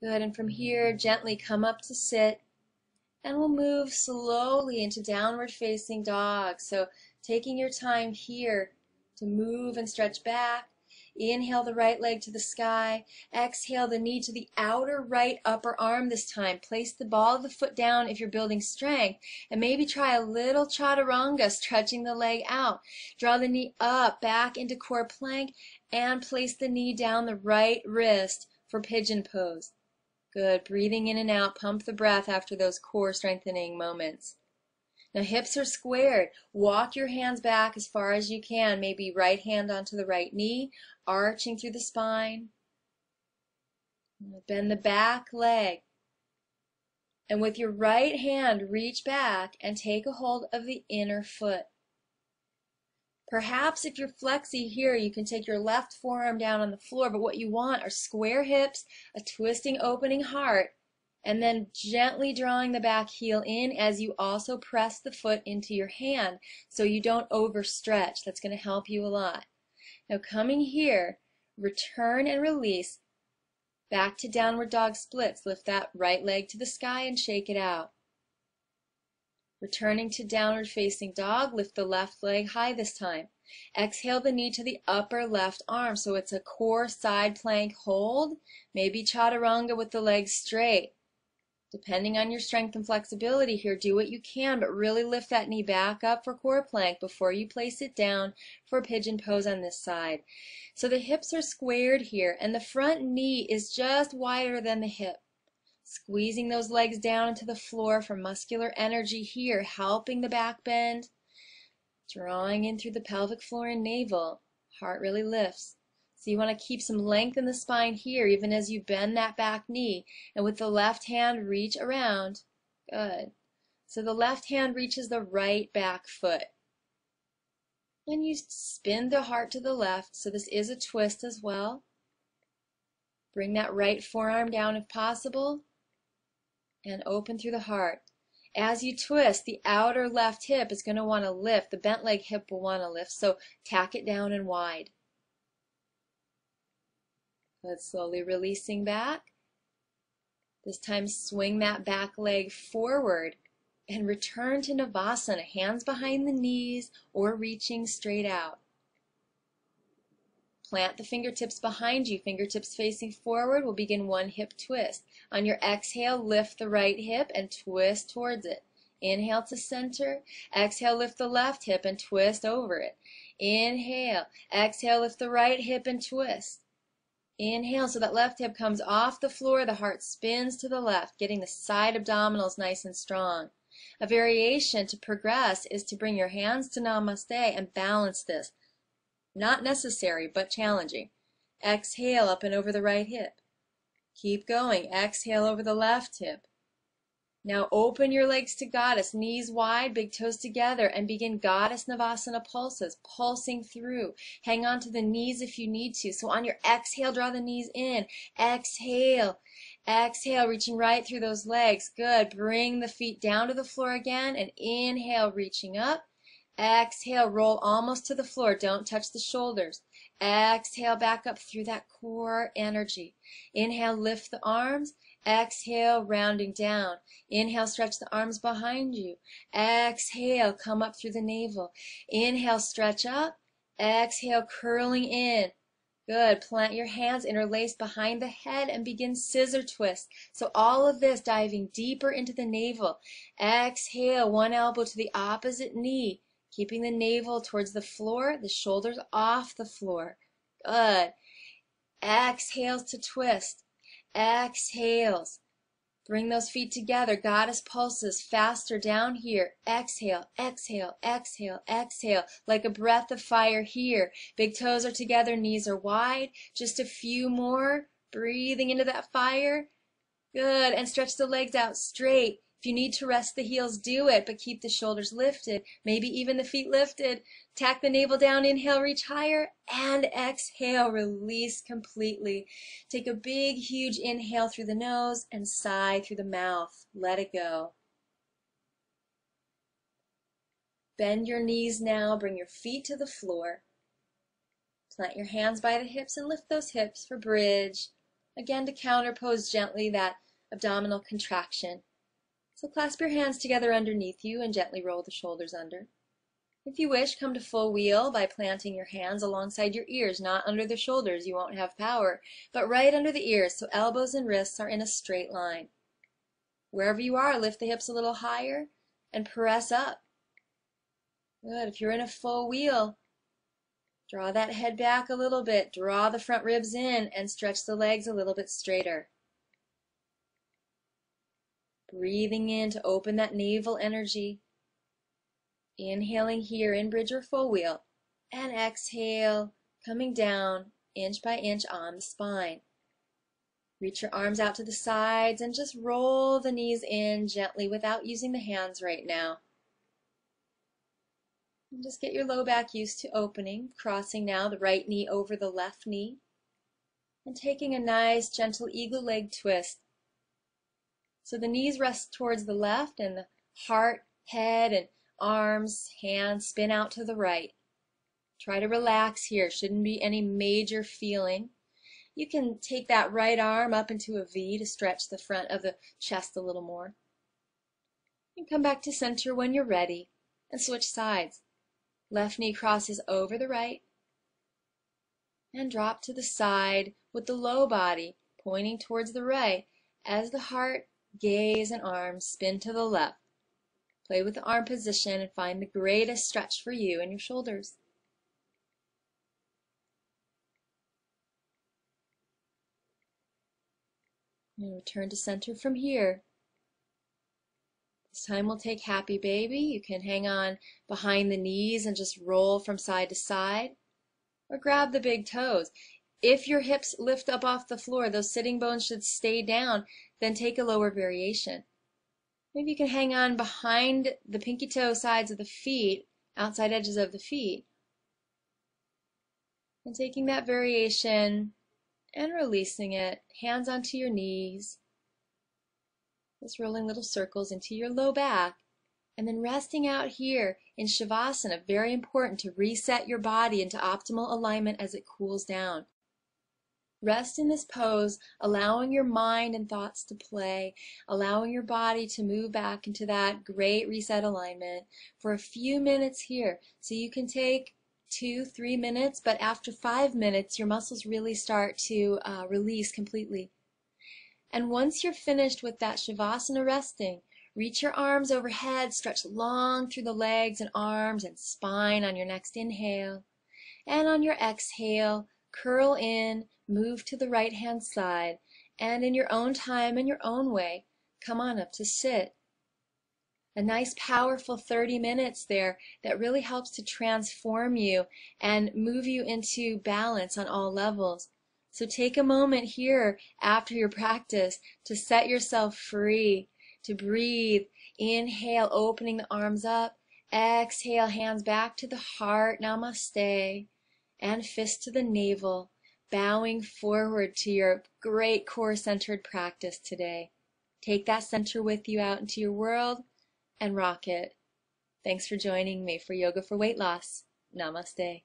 Good, and from here, gently come up to sit, and we'll move slowly into downward facing dog. So taking your time here to move and stretch back. Inhale the right leg to the sky. Exhale the knee to the outer right upper arm this time. Place the ball of the foot down if you're building strength. And maybe try a little chaturanga, stretching the leg out. Draw the knee up, back into core plank, and place the knee down the right wrist for pigeon pose. Good. Breathing in and out. Pump the breath after those core strengthening moments. Now hips are squared. Walk your hands back as far as you can. Maybe right hand onto the right knee, arching through the spine. Bend the back leg. And with your right hand, reach back and take a hold of the inner foot. Perhaps if you're flexy here, you can take your left forearm down on the floor, but what you want are square hips, a twisting, opening heart, and then gently drawing the back heel in as you also press the foot into your hand so you don't overstretch. That's going to help you a lot. Now coming here, return and release back to downward dog splits. Lift that right leg to the sky and shake it out. Returning to downward facing dog, lift the left leg high this time. Exhale the knee to the upper left arm so it's a core side plank hold. Maybe chaturanga with the legs straight. Depending on your strength and flexibility here, do what you can, but really lift that knee back up for core plank before you place it down for pigeon pose on this side. So the hips are squared here, and the front knee is just wider than the hip. Squeezing those legs down into the floor for muscular energy here, helping the back bend. Drawing in through the pelvic floor and navel. Heart really lifts. So you want to keep some length in the spine here, even as you bend that back knee. And with the left hand, reach around. Good. So the left hand reaches the right back foot. And you spin the heart to the left. So this is a twist as well. Bring that right forearm down if possible. And open through the heart. As you twist, the outer left hip is going to want to lift. The bent leg hip will want to lift. So tack it down and wide. Good. Slowly releasing back. This time swing that back leg forward and return to Navasana. Hands behind the knees or reaching straight out. Plant the fingertips behind you, fingertips facing forward. We'll begin one hip twist. On your exhale, lift the right hip and twist towards it. Inhale to center. Exhale, lift the left hip and twist over it. Inhale. Exhale, lift the right hip and twist. Inhale, so that left hip comes off the floor. The heart spins to the left, getting the side abdominals nice and strong. A variation to progress is to bring your hands to Namaste and balance this. Not necessary, but challenging. Exhale up and over the right hip. Keep going. Exhale over the left hip. Now open your legs to Goddess, knees wide, big toes together, and begin Goddess Navasana pulses, pulsing through. Hang on to the knees if you need to. So on your exhale, draw the knees in. Exhale. Exhale, reaching right through those legs. Good. Bring the feet down to the floor again, and inhale, reaching up. Exhale, roll almost to the floor. Don't touch the shoulders. Exhale, back up through that core energy. Inhale, lift the arms. Exhale, rounding down. Inhale, stretch the arms behind you. Exhale, come up through the navel. Inhale, stretch up. Exhale, curling in. Good. Plant your hands interlaced behind the head and begin scissor twist. So all of this diving deeper into the navel. Exhale, one elbow to the opposite knee. Keeping the navel towards the floor, the shoulders off the floor. Good. Exhales to twist. Exhales. Bring those feet together. Goddess pulses faster down here. Exhale, exhale, exhale, exhale. Like a breath of fire here. Big toes are together, knees are wide. Just a few more. Breathing into that fire. Good. And stretch the legs out straight. If you need to rest the heels, do it, but keep the shoulders lifted, maybe even the feet lifted. Tack the navel down, inhale, reach higher, and exhale, release completely. Take a big, huge inhale through the nose and sigh through the mouth. Let it go. Bend your knees now, bring your feet to the floor. Plant your hands by the hips and lift those hips for bridge. again to counterpose gently that abdominal contraction. So clasp your hands together underneath you and gently roll the shoulders under. If you wish, come to full wheel by planting your hands alongside your ears, not under the shoulders, you won't have power, but right under the ears, so elbows and wrists are in a straight line. Wherever you are, lift the hips a little higher and press up. Good. If you're in a full wheel, draw that head back a little bit, draw the front ribs in, and stretch the legs a little bit straighter. Breathing in to open that navel energy. Inhaling here in bridge or full wheel, and exhale, coming down inch by inch on the spine. Reach your arms out to the sides and just roll the knees in gently without using the hands right now. And just get your low back used to opening, crossing now the right knee over the left knee, and taking a nice gentle eagle leg twist. So the knees rest towards the left and the heart, head, and arms, hands spin out to the right. Try to relax here. Shouldn't be any major feeling. You can take that right arm up into a V to stretch the front of the chest a little more. And come back to center when you're ready and switch sides. Left knee crosses over the right and drop to the side with the low body pointing towards the right as the heart, gaze, and arms spin to the left. Play with the arm position and find the greatest stretch for you and your shoulders. And return to center from here. This time we'll take happy baby. You can hang on behind the knees and just roll from side to side, or grab the big toes. If your hips lift up off the floor, those sitting bones should stay down, then take a lower variation. Maybe you can hang on behind the pinky toe sides of the feet, outside edges of the feet. And taking that variation and releasing it, hands onto your knees. Just rolling little circles into your low back. And then resting out here in Shavasana, very important to reset your body into optimal alignment as it cools down. Rest in this pose, allowing your mind and thoughts to play, allowing your body to move back into that great reset alignment for a few minutes here. So you can take 2-3 minutes, but after 5 minutes, your muscles really start to release completely. And once you're finished with that Shavasana resting, reach your arms overhead, stretch long through the legs and arms and spine on your next inhale. And on your exhale, curl in, move to the right-hand side, and in your own time and your own way, come on up to sit. A nice, powerful 30 minutes there that really helps to transform you and move you into balance on all levels. So take a moment here after your practice to set yourself free, to breathe. Inhale, opening the arms up. Exhale, hands back to the heart, namaste, and fist to the navel, bowing forward to your great core-centered practice today. Take that center with you out into your world and rock it. Thanks for joining me for Yoga for Weight Loss. Namaste.